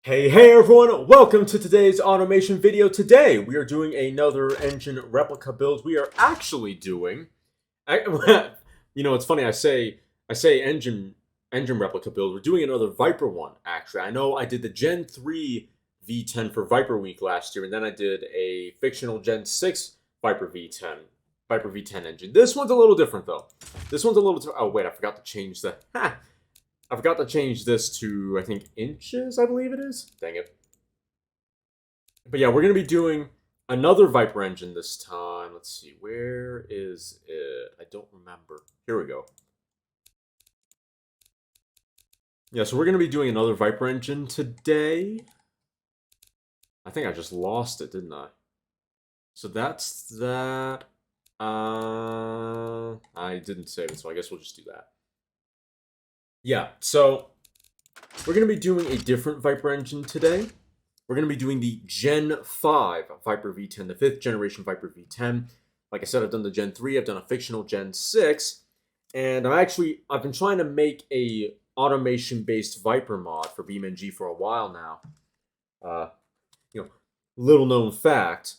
Hey everyone, welcome to today's automation video. Today we are doing another engine replica build. We are actually doing, it's funny, I say engine replica build. We're doing another Viper one, actually. I know I did the Gen 3 V10 for Viper Week last year, and then I did a fictional Gen 6 Viper V10 engine. This one's a little different though. This one's a little, oh wait, I forgot to change the, I forgot to change this to, I think, inches, I believe it is. Dang it. But yeah, we're going to be doing another Viper engine this time. Let's see, where is it? I don't remember. Here we go. Yeah, so we're going to be doing another Viper engine today. I think I just lost it, didn't I? So that's that. I didn't save it, so I guess we'll just do that. Yeah, so we're going to be doing a different Viper engine today. We're going to be doing the Gen 5 Viper V10, the 5th generation Viper V10. Like I said, I've done the Gen 3, I've done a fictional Gen 6, and I've been trying to make a automation-based Viper mod for BeamNG for a while now. Little known fact.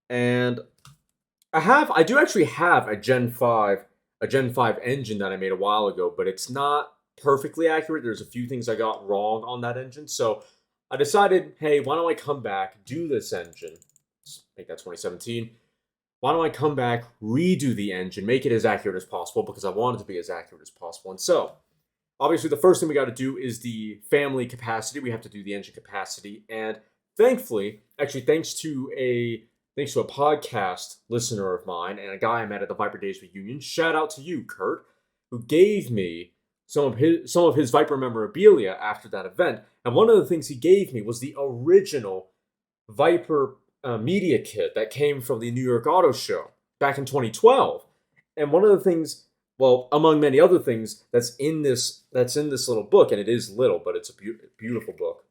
And I do actually have a Gen 5 engine that I made a while ago, but it's not perfectly accurate. There's a few things I got wrong on that engine, so I decided, hey, why don't I come back, do this engine, make that 2017, why don't I come back, redo the engine, make it as accurate as possible, because I want it to be as accurate as possible. And so, obviously the first thing we got to do is the family capacity. We have to do the engine capacity, and thankfully, actually thanks to a podcast listener of mine and a guy I met at the Viper Days reunion, shout out to you, Kurt, who gave me some of his Viper memorabilia after that event. And one of the things he gave me was the original Viper media kit that came from the New York Auto Show back in 2012. And one of the things, well, among many other things, that's in this little book, and it is little, but it's a beautiful book,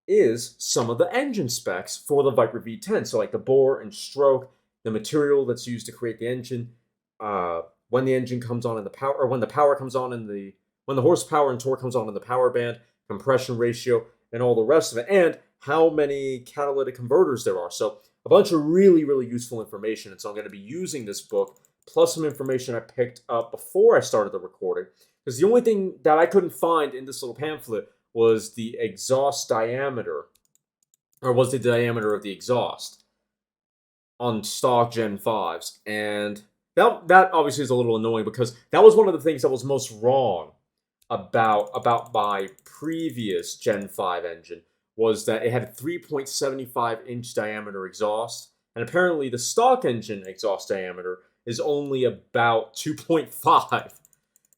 is some of the engine specs for the Viper V10. So like the bore and stroke, the material that's used to create the engine, when the engine comes on in the power, or when the power comes on in the, when the horsepower and torque comes on in the power band, compression ratio, and all the rest of it, and how many catalytic converters there are. So a bunch of really, really useful information. And so I'm going to be using this book, plus some information I picked up before I started the recording, because the only thing that I couldn't find in this little pamphlet was the exhaust diameter, or was the diameter of the exhaust on stock Gen 5s. And that obviously is a little annoying, because that was one of the things that was most wrong about my previous Gen 5 engine, was that it had a 3.75 inch diameter exhaust, and apparently the stock engine exhaust diameter is only about 2.5.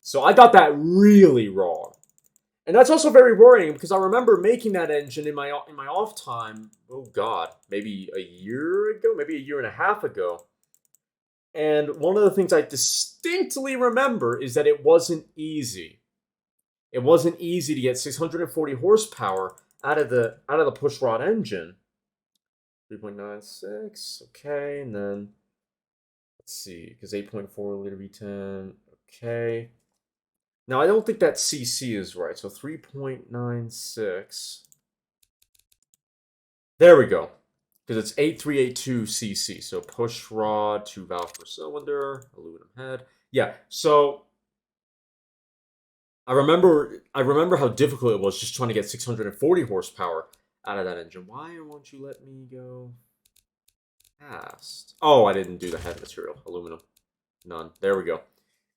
So I got that really wrong. And that's also very worrying, because I remember making that engine in my off time, oh god, maybe a year ago, maybe a year and a half ago. And one of the things I distinctly remember is that it wasn't easy. It wasn't easy to get 640 horsepower out of the pushrod engine. 3.96, okay, and then let's see, because 8.4 liter V10, okay. Now I don't think that CC is right, so 3.96. There we go, because it's 8382 CC, so pushrod, 2 valve per cylinder, aluminum head. Yeah, so I remember how difficult it was just trying to get 640 horsepower out of that engine. Why won't you let me go fast? Oh, I didn't do the head material. Aluminum. None. There we go.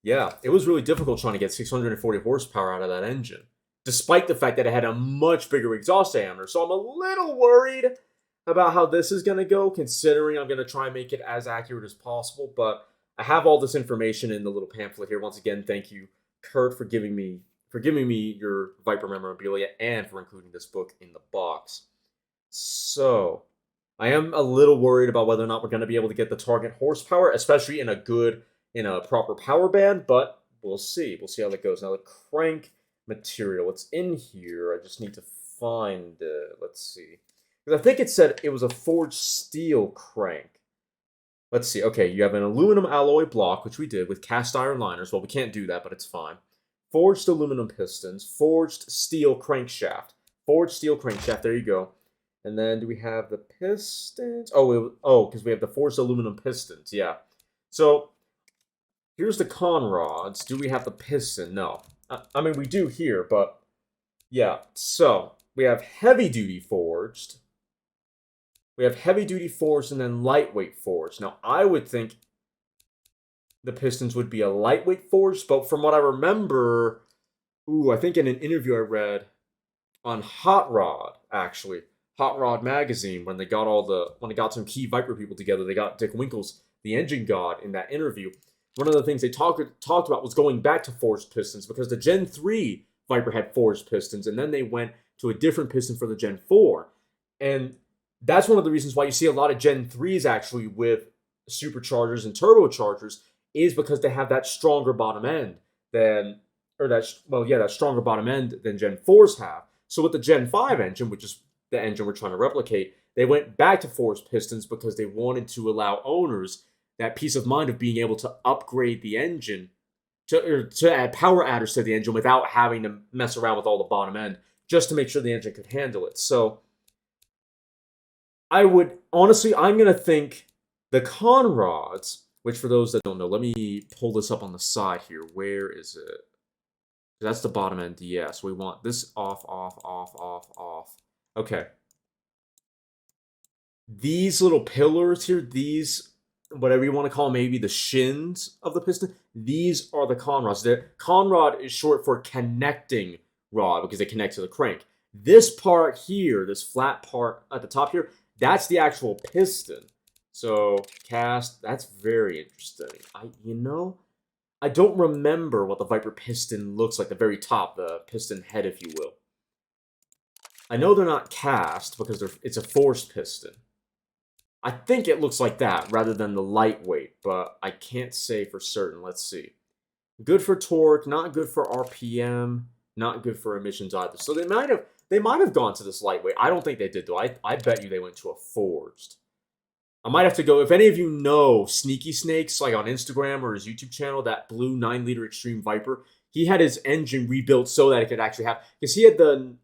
Yeah, it was really difficult trying to get 640 horsepower out of that engine, despite the fact that it had a much bigger exhaust diameter. So I'm a little worried about how this is going to go, considering I'm going to try and make it as accurate as possible. But I have all this information in the little pamphlet here. Once again, thank you, Kurt, for giving me your Viper memorabilia and for including this book in the box. So I am a little worried about whether or not we're going to be able to get the target horsepower, especially in a proper power band, but we'll see. We'll see how that goes. Now the crank material, it's in here. I just need to find it. Let's see. Because I think it said it was a forged steel crank. Let's see. Okay, you have an aluminum alloy block, which we did with cast iron liners. Well, we can't do that, but it's fine. Forged aluminum pistons, forged steel crankshaft, forged steel crankshaft. There you go. And then do we have the pistons? Because we have the forged aluminum pistons. Yeah. So here's the con rods. Do we have the piston? No. I mean, we do here, but yeah. So we have heavy duty forged. We have heavy duty forged and then lightweight forged. Now, I would think the pistons would be a lightweight forged, but from what I remember, I think in an interview I read on Hot Rod, actually, Hot Rod magazine, when they got some key Viper people together, they got Dick Winkles, the engine god, in that interview. One of the things they talked about was going back to forged pistons, because the Gen 3 Viper had forged pistons, and then they went to a different piston for the Gen 4. And that's one of the reasons why you see a lot of Gen 3s actually with superchargers and turbochargers, is because they have that stronger bottom end that stronger bottom end than Gen 4s have. So with the Gen 5 engine, which is the engine we're trying to replicate, they went back to forged pistons because they wanted to allow owners that peace of mind of being able to upgrade the engine to add power adders to the engine without having to mess around with all the bottom end, just to make sure the engine could handle it. So I'm going to think the con rods, which for those that don't know, let me pull this up on the side here. Where is it? That's the bottom end, yeah. So we want this off. Okay. These little pillars here, these, whatever you want to call them, maybe the shins of the piston, these are the con rods. The con rod is short for connecting rod because they connect to the crank. This part here, this flat part at the top here, that's the actual piston. So cast, that's very interesting. I don't remember what the Viper piston looks like, the very top, the piston head, if you will. I know they're not cast because it's a forced piston. I think it looks like that rather than the lightweight, but I can't say for certain. Let's see. Good for torque, not good for RPM, not good for emissions either. So they might have gone to this lightweight. I don't think they did though. I bet you they went to a forged. I might have to go, if any of you know Sneaky Snakes, like on Instagram or his YouTube channel, that blue 9-liter Extreme Viper, he had his engine rebuilt so that it could actually have, because he had the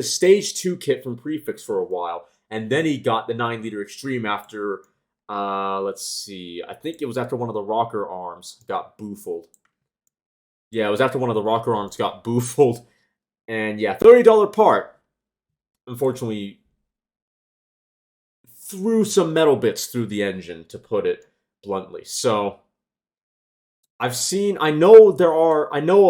Stage 2 kit from Prefix for a while, and then he got the 9-liter Extreme after, let's see, I think it was after one of the rocker arms got boofled. Yeah, it was after one of the rocker arms got boofled, and yeah, $30 part, unfortunately, threw some metal bits through the engine, to put it bluntly. So I know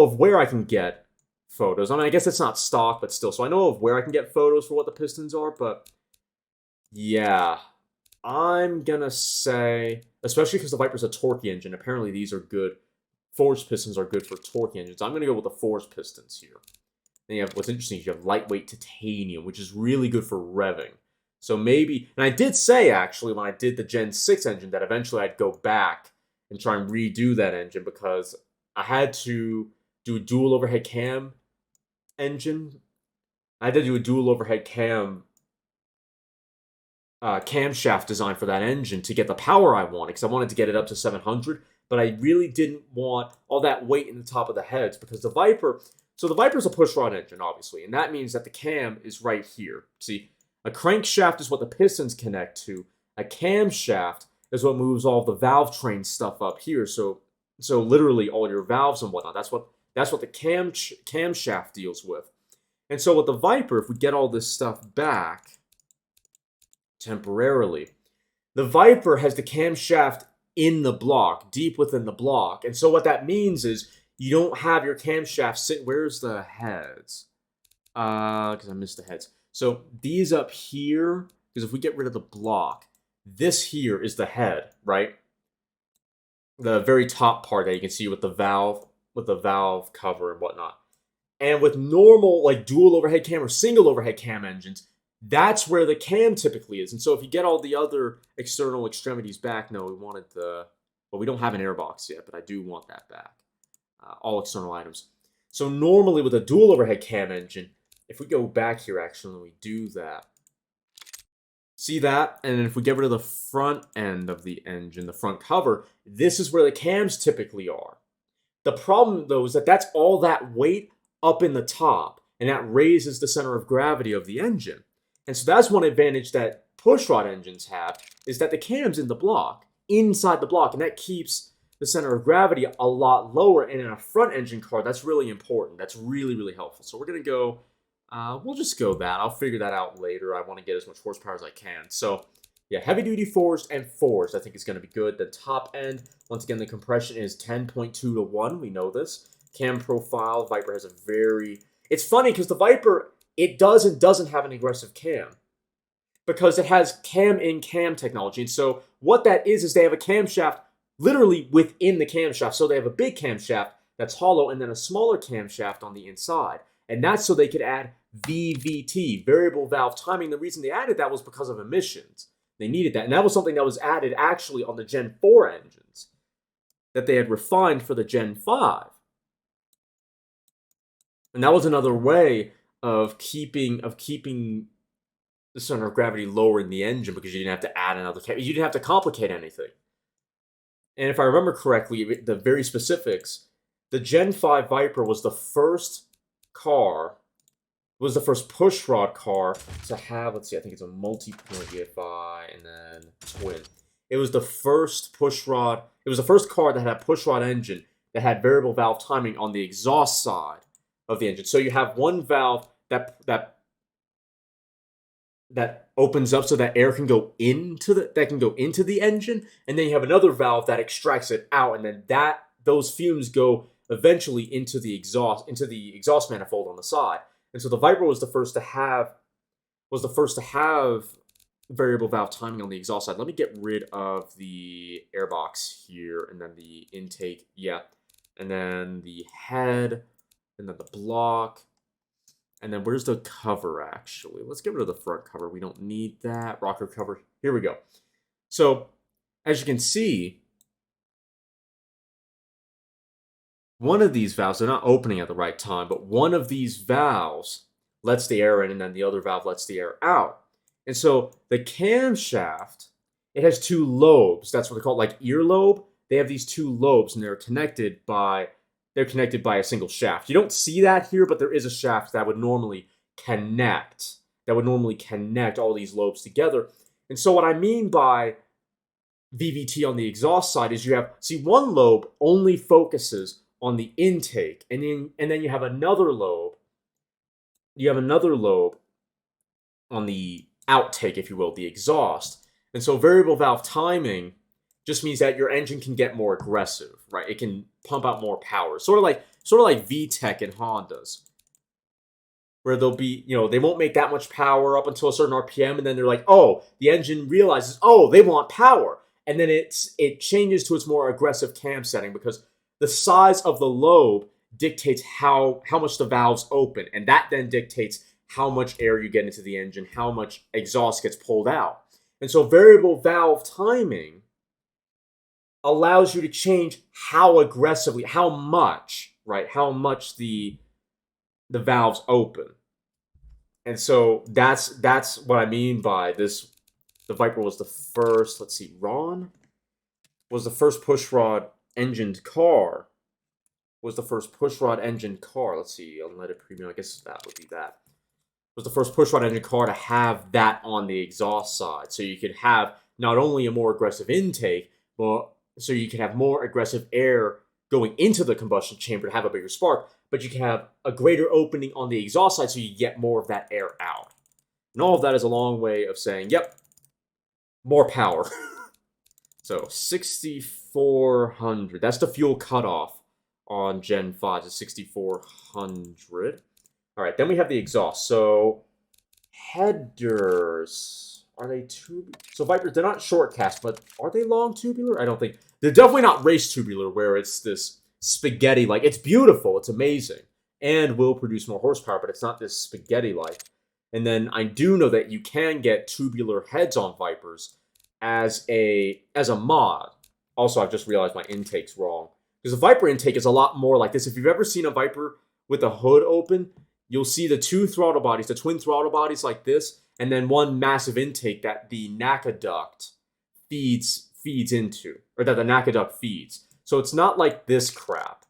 of where I can get photos. I mean, I guess it's not stock, but still. So I know of where I can get photos for what the pistons are, but yeah, I'm gonna say, especially because the Viper's a torquey engine, apparently these are good. Forged pistons are good for torquey engines. I'm gonna go with the forged pistons here. Then you have, what's interesting is you have lightweight titanium, which is really good for revving. So maybe, and I did say actually when I did the Gen 6 engine that eventually I'd go back and try and redo that engine because I had to do a dual overhead cam engine. I had to do a dual overhead camshaft design for that engine to get the power I wanted, because I wanted to get it up to 700, but I really didn't want all that weight in the top of the heads because the Viper's a pushrod engine, obviously, and that means that the cam is right here. See? A crankshaft is what the pistons connect to. A camshaft is what moves all the valve train stuff up here. So literally all your valves and whatnot. That's what the camshaft deals with. And so with the Viper, if we get all this stuff back temporarily, the Viper has the camshaft in the block, deep within the block. And so what that means is you don't have your camshaft sit. Where's the heads? Because I missed the heads. So these up here, because if we get rid of the block, this here is the head, right? The very top part that you can see with the valve cover and whatnot. And with normal, like dual overhead cam or single overhead cam engines, that's where the cam typically is. And so if you get all the other external extremities back, no, we don't have an airbox yet, but I do want that back. All external items. So normally with a dual overhead cam engine, if we go back here, actually, and we do that, see that? And then if we get rid of the front end of the engine, the front cover, this is where the cams typically are. The problem, though, is that that's all that weight up in the top. and that raises the center of gravity of the engine. And so that's one advantage that pushrod engines have, is that the cam's in the block, inside the block, and that keeps the center of gravity a lot lower. And in a front engine car, that's really important. That's really, really helpful. So we're going to go, we'll just go that. I'll figure that out later. I want to get as much horsepower as I can. So yeah, heavy duty forged and forged I think is going to be good. The top end, once again, the compression is 10.2 to 1. We know this. Cam profile, Viper has a very... It's funny because the Viper, it does and doesn't have an aggressive cam, because it has cam-in-cam technology. And so what that is they have a camshaft literally within the camshaft. So they have a big camshaft that's hollow and then a smaller camshaft on the inside. And that's so they could add VVT, variable valve timing. The reason they added that was because of emissions. They needed that. And that was something that was added actually on the Gen 4 engines that they had refined for the Gen 5. And that was another way of keeping the center of gravity lower in the engine, because you didn't have to add another cam. You didn't have to complicate anything. And if I remember correctly, the very specifics, the Gen 5 Viper was the first car, was the first pushrod car to have, let's see, I think it's a multi-point EFI and then twin. It was the first pushrod, it was the first car that had a pushrod engine that had variable valve timing on the exhaust side of the engine. So you have one valve that opens up so that air can go into the engine, and then you have another valve that extracts it out, and then those fumes go eventually into the exhaust manifold on the side. And so the Viper was the first to have variable valve timing on the exhaust side. Let me get rid of the airbox here, and then the intake, and then the head, and then the block. And then where's the cover, actually? Let's get rid of the front cover. We don't need that. Rocker cover. Here we go. So, as you can see, one of these valves, they're not opening at the right time, but one of these valves lets the air in, and then the other valve lets the air out. And so, the camshaft, it has two lobes. That's what they're called, like earlobe. They have these two lobes, and they're connected by a single shaft. You don't see that here, but there is a shaft that would normally connect all these lobes together. And so what I mean by VVT on the exhaust side is one lobe only focuses on the intake, and then you have another lobe. You have another lobe on the outtake, if you will, the exhaust. And so variable valve timing just means that your engine can get more aggressive, right? It can pump out more power. Sort of like V10 and Hondas, where they'll be, they won't make that much power up until a certain RPM, and then they're like, oh, the engine realizes, oh, they want power. And then it changes to its more aggressive cam setting, because the size of the lobe dictates how much the valves open, and that then dictates how much air you get into the engine, how much exhaust gets pulled out. And so variable valve timing allows you to change how much the valves open. And so that's what I mean by this. The Viper was the first, Ron was the first pushrod engined car. Let's see, unleaded premium, I guess that would be that. Was the first pushrod engine car to have that on the exhaust side. So you could have not only a more aggressive intake, but so you can have more aggressive air going into the combustion chamber to have a bigger spark, but you can have a greater opening on the exhaust side so you get more of that air out. And all of that is a long way of saying, yep, more power. So 6,400. That's the fuel cutoff on Gen 5, is 6,400. All right, then we have the exhaust. So headers. Are they tubular? So Vipers, they're not short cast, but are they long tubular? I don't think. They're definitely not race tubular, where it's this spaghetti-like. It's beautiful. It's amazing. And will produce more horsepower, but it's not this spaghetti-like. And then I do know that you can get tubular heads on Vipers as a mod. Also, I've just realized my intake's wrong, because the Viper intake is a lot more like this. If you've ever seen a Viper with a hood open, you'll see the two throttle bodies, the twin throttle bodies like this, and then one massive intake that the NACA duct feeds into, or that the NACA duct feeds. So it's not like this crap,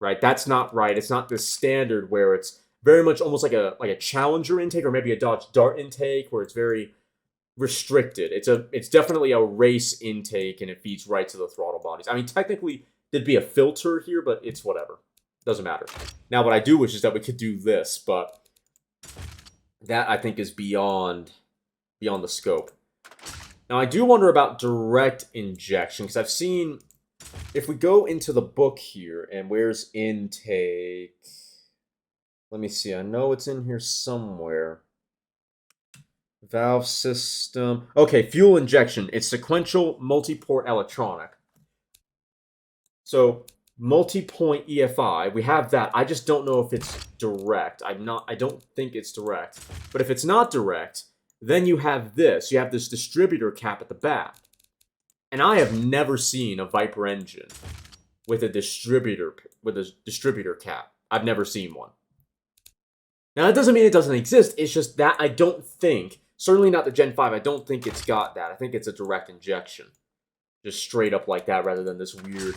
right? That's not right. It's not this standard where it's very much almost like a Challenger intake or maybe a Dodge Dart intake where it's very restricted. It's definitely a race intake and it feeds right to the throttle bodies. I mean, technically there'd be a filter here, but it's whatever. Doesn't matter. Now, what I do wish is that we could do this, but that I think is beyond the scope. Now, I do wonder about direct injection because I've seen, if we go into the book here and where's intake, let me see. I know it's in here somewhere. Valve system. Okay, fuel injection. It's sequential multi-port electronic. So multi-point EFI, we have that. I just don't know if it's direct. I don't think it's direct. But if it's not direct, then you have this. You have this distributor cap at the back. And I have never seen a Viper engine with a distributor cap. I've never seen one. Now, that doesn't mean it doesn't exist. It's just that I don't think, certainly not the Gen 5, I don't think it's got that. I think it's a direct injection. Just straight up like that rather than this weird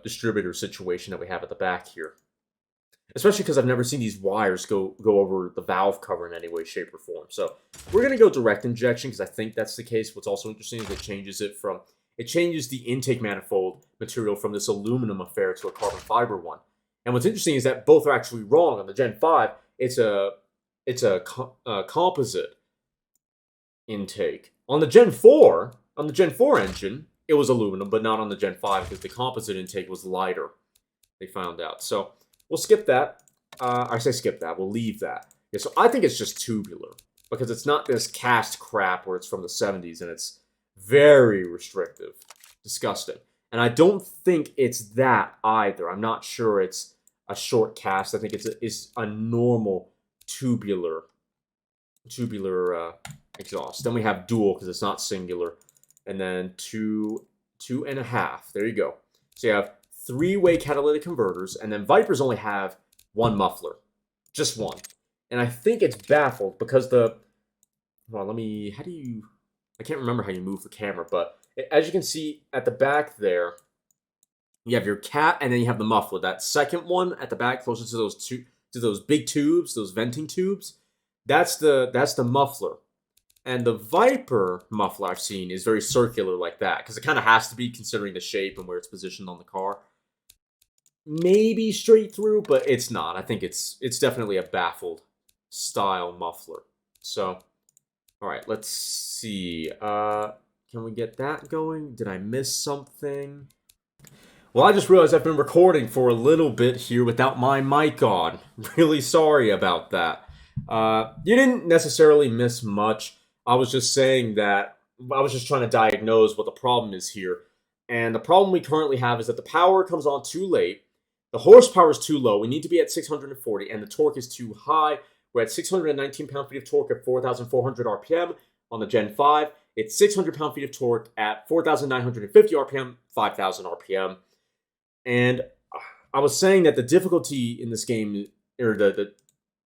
distributor situation that we have at the back here. Especially because I've never seen these wires go over the valve cover in any way, shape, or form. So we're going to go direct injection because I think that's the case. What's also interesting is it changes the intake manifold material from this aluminum affair to a carbon fiber one. And what's interesting is that both are actually wrong. On the Gen 5, it's a composite intake. On the Gen 4 engine, it was aluminum, but not on the Gen 5 because the composite intake was lighter. They found out. So we'll skip that. I say skip that. We'll leave that. Yeah, so I think it's just tubular because it's not this cast crap where it's from the 70s and it's very restrictive. Disgusting. And I don't think it's that either. I'm not sure it's a short cast. I think it's a normal tubular exhaust. Then we have dual because it's not singular. And then two and a half. There you go. So you have 3-way catalytic converters, and then Vipers only have one muffler. Just one. And I think it's baffled because I can't remember how you move the camera, but as you can see at the back there, you have your cat, and then you have the muffler. That second one at the back, closer to those big tubes, those venting tubes, that's the muffler. And the Viper muffler I've seen is very circular like that, because it kind of has to be considering the shape and where it's positioned on the car. Maybe straight through, but it's not. I think it's definitely a baffled style muffler. So, all right, let's see. Can we get that going? Did I miss something? Well, I just realized I've been recording for a little bit here without my mic on. Really sorry about that. You didn't necessarily miss much. I was just saying that I was just trying to diagnose what the problem is here. And the problem we currently have is that the power comes on too late. The horsepower is too low. We need to be at 640, and the torque is too high. We're at 619 pound-feet of torque at 4,400 RPM on the Gen 5. It's 600 pound-feet of torque at 4,950 RPM, 5,000 RPM. And I was saying that the difficulty in this game, or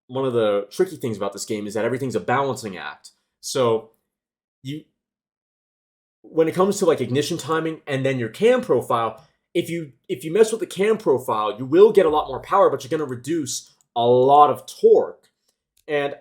one of the tricky things about this game is that everything's a balancing act. So when it comes to like ignition timing and then your cam profile, if you mess with the cam profile, you will get a lot more power, but you're going to reduce a lot of torque. And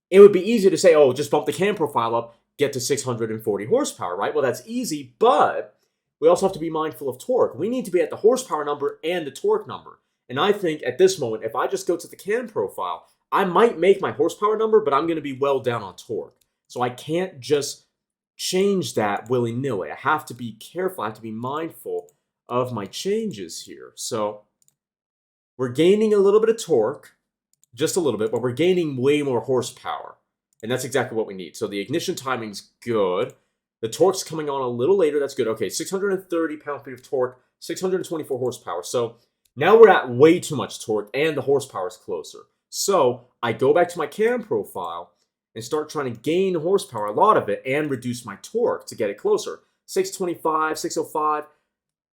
it would be easy to say, oh, just bump the cam profile up, get to 640 horsepower, right? Well, that's easy, but we also have to be mindful of torque. We need to be at the horsepower number and the torque number. And I think at this moment, if I just go to the cam profile, I might make my horsepower number, but I'm going to be well down on torque. So I can't just change that willy-nilly. I have to be careful. I have to be mindful of my changes here. So we're gaining a little bit of torque, just a little bit, but we're gaining way more horsepower. And that's exactly what we need. So the ignition timing's good. The torque's coming on a little later. That's good. Okay, 630 pound-feet of torque, 624 horsepower. So now we're at way too much torque, and the horsepower is closer. So I go back to my cam profile and start trying to gain horsepower, a lot of it, and reduce my torque to get it closer. 625, 605,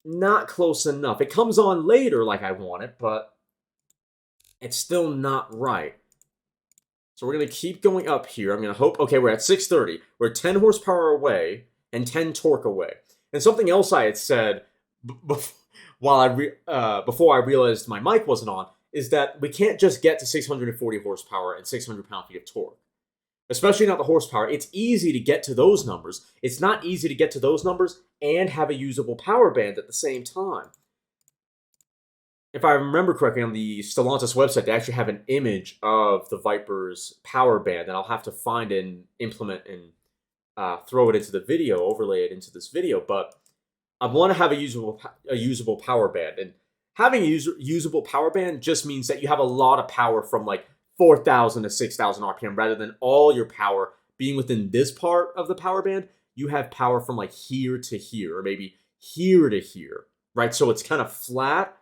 not close enough. It comes on later like I want it, but it's still not right. So we're going to keep going up here. I'm going to hope, okay, we're at 630. We're 10 horsepower away and 10 torque away. And something else I had said before I realized my mic wasn't on is that we can't just get to 640 horsepower and 600 pound-feet of torque. Especially not the horsepower. It's easy to get to those numbers. It's not easy to get to those numbers and have a usable power band at the same time. If I remember correctly, on the Stellantis website, they actually have an image of the Viper's power band, and I'll have to find it and implement and throw it into the video, overlay it into this video. But I want to have a usable power band, and having a usable power band just means that you have a lot of power from like 4,000 to 6,000 RPM, rather than all your power being within this part of the power band. You have power from like here to here, or maybe here to here, right? So it's kind of flat.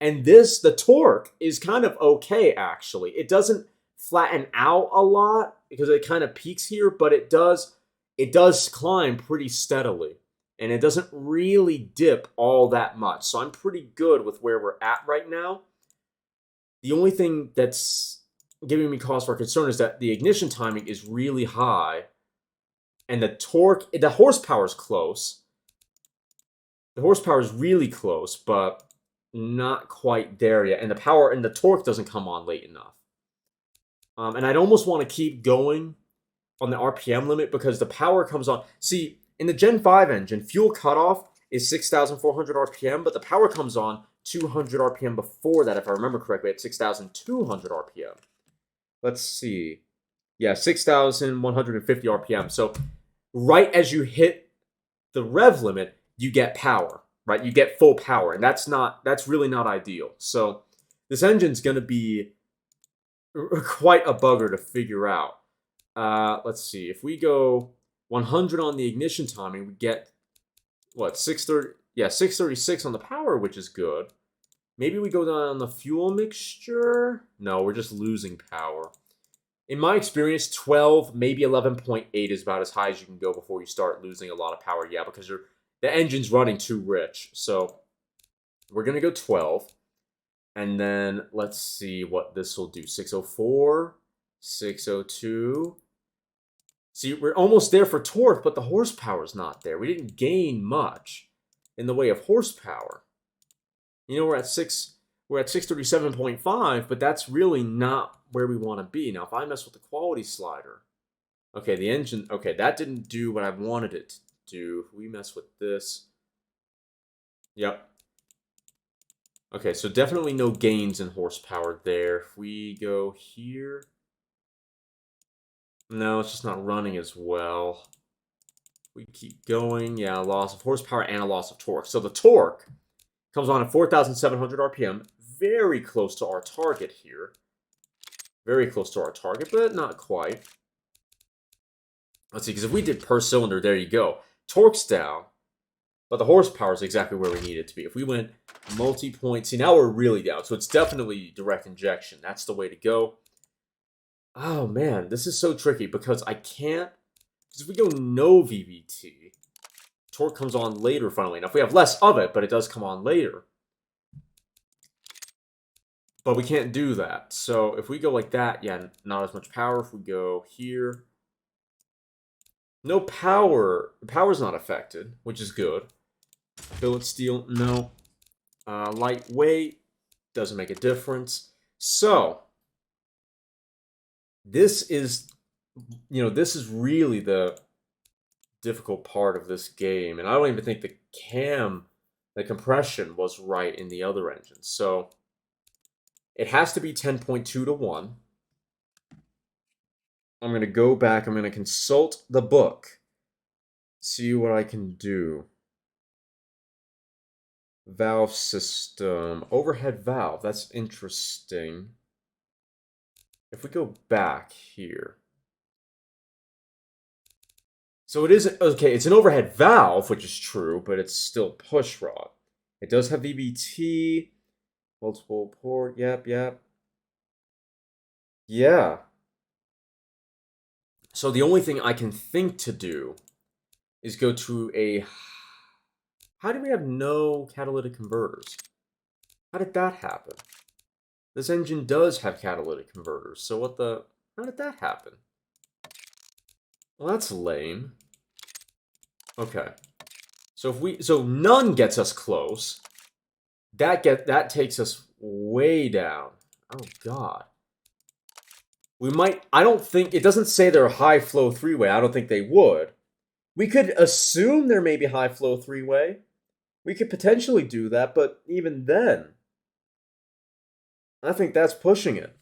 And the torque is kind of okay, actually. It doesn't flatten out a lot because it kind of peaks here, but it does climb pretty steadily. And it doesn't really dip all that much. So I'm pretty good with where we're at right now. The only thing that's giving me cause for concern is that the ignition timing is really high. And the horsepower is close. The horsepower is really close, but not quite there yet. And the power and the torque doesn't come on late enough. And I'd almost want to keep going on the RPM limit because the power comes on. See, in the Gen 5 engine, fuel cutoff is 6,400 RPM, but the power comes on 200 RPM before that, if I remember correctly, at 6,200 RPM. Let's see. Yeah, 6,150 RPM. So right as you hit the rev limit, you get power, right? You get full power, and that's really not ideal. So this engine's going to be quite a bugger to figure out. Let's see. If we go 100 on the ignition timing, we get, what, 630? Yeah, 636 on the power, which is good. Maybe we go down on the fuel mixture. No, we're just losing power. In my experience, 12, maybe 11.8 is about as high as you can go before you start losing a lot of power. Yeah, because the engine's running too rich. So we're going to go 12. And then let's see what this will do. 604, 602. See, we're almost there for torque, but the horsepower's not there. We didn't gain much in the way of horsepower. You know, we're at 637.5, but that's really not where we want to be. Now, if I mess with the quality slider, okay, the engine, okay, that didn't do what I wanted it to do. If we mess with this, yep. Okay, so definitely no gains in horsepower there. If we go here, no, it's just not running as well. We keep going, yeah, loss of horsepower and a loss of torque. So the torque comes on at 4,700 RPM, very close to our target here. Very close to our target, but not quite. Let's see, because if we did per cylinder, there you go. Torque's down, but the horsepower is exactly where we need it to be. If we went multi-point, see, now we're really down. So it's definitely direct injection. That's the way to go. Oh, man, this is so tricky because I can't... Because if we go no VVT, torque comes on later, funnily enough. We have less of it, but it does come on later. But we can't do that. So if we go like that, yeah, not as much power. If we go here, no power. The power's not affected, which is good. Billet steel, no. Lightweight, doesn't make a difference. So this is, this is really the difficult part of this game. And I don't even think the compression was right in the other engines. So it has to be 10.2 to 1. I'm going to go back. I'm going to consult the book. See what I can do. Valve system. Overhead valve. That's interesting. If we go back here. So it is, okay, it's an overhead valve, which is true, but it's still push rod. It does have VVT. Multiple port, yep. Yeah. So the only thing I can think to do is go to a... How do we have no catalytic converters? How did that happen? This engine does have catalytic converters, so how did that happen? Well, that's lame. Okay. So none gets us close. That takes us way down. Oh, God. We might... I don't think... It doesn't say they're high flow three-way. I don't think they would. We could assume there may be high flow three-way. We could potentially do that, but even then... I think that's pushing it.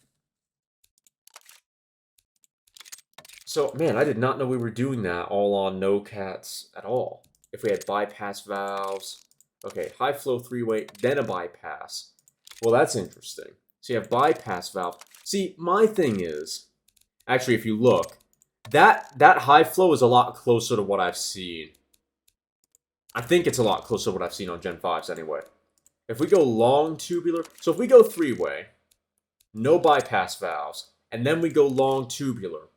So, man, I did not know we were doing that all on no cats at all. If we had bypass valves... Okay, high flow three-way, then a bypass. Well, that's interesting. So you have bypass valve. See, my thing is... Actually, if you look, that high flow is a lot closer to what I've seen. I think it's a lot closer to what I've seen on Gen 5s anyway. If we go long tubular... So if we go three-way, no bypass valves, and then we go long tubular,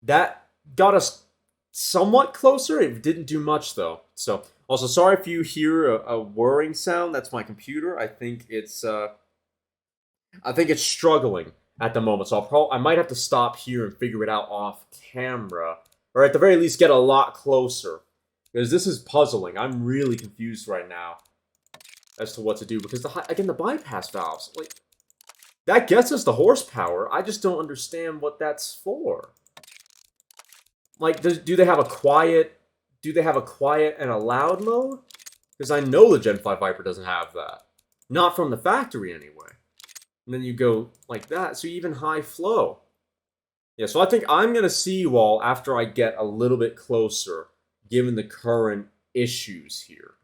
that got us somewhat closer. It didn't do much, though. So, also, sorry if you hear a whirring sound. That's my computer. I think it's struggling at the moment. So I might have to stop here and figure it out off camera, or at the very least get a lot closer, because this is puzzling. I'm really confused right now as to what to do, because again, the bypass valves, like, that gets us the horsepower. I just don't understand what that's for. Like, do they have a quiet and a loud mode? Because I know the Gen 5 Viper doesn't have that. Not from the factory, anyway. And then you go like that, so even high flow. Yeah, so I think I'm going to see you all after I get a little bit closer, given the current issues here.